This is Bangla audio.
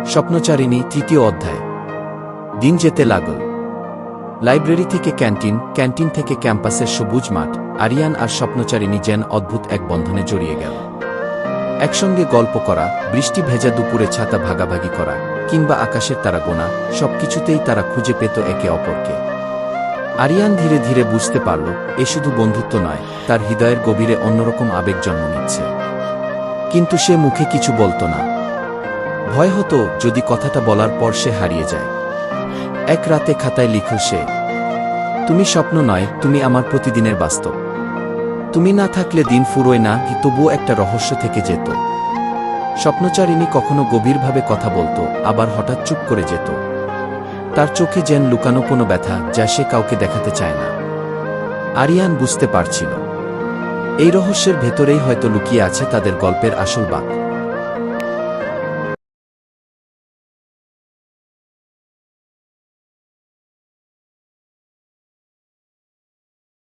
স্বপ্নচারিণী তৃতীয় অধ্যায়। দিন যেতে লাগল। লাইব্রেরি থেকে ক্যান্টিন, ক্যান্টিন থেকে ক্যাম্পাসের সবুজ মাঠ, আরিয়ান আর স্বপ্নচারিণী যেন অদ্ভুত এক বন্ধনে জড়িয়ে গেল। একসঙ্গে গল্প করা, বৃষ্টি ভেজা দুপুরে ছাতা ভাগাভাগি করা, কিংবা আকাশের তারা গোনা, সবকিছুতেই তারা খুঁজে পেত একে অপরকে। আরিয়ান ধীরে ধীরে বুঝতে পারল, এ শুধু বন্ধুত্ব নয়, তার হৃদয়ের গভীরে অন্যরকম আবেগ জন্ম নিচ্ছে। কিন্তু সে মুখে কিছু বলত না। ভয় হতো যদি কথাটা বলার পর সে হারিয়ে যায়। এক রাতে খাতায় লিখল সে, তুমি স্বপ্ন নয়, তুমি আমার প্রতিদিনের বাস্তব। তুমি না থাকলে দিন ফুরোয় না, তবুও একটা রহস্য থেকে যেত। স্বপ্নচারিণী কখনো গভীরভাবে কথা বলত, আবার হঠাৎ চুপ করে যেত। তার চোখে যেন লুকানো কোনো ব্যথা, যা সে কাউকে দেখাতে চায় না। আরিয়ান বুঝতে পারছিল, এই রহস্যের ভেতরেই হয়তো লুকিয়ে আছে তাদের গল্পের আসল বাঁক।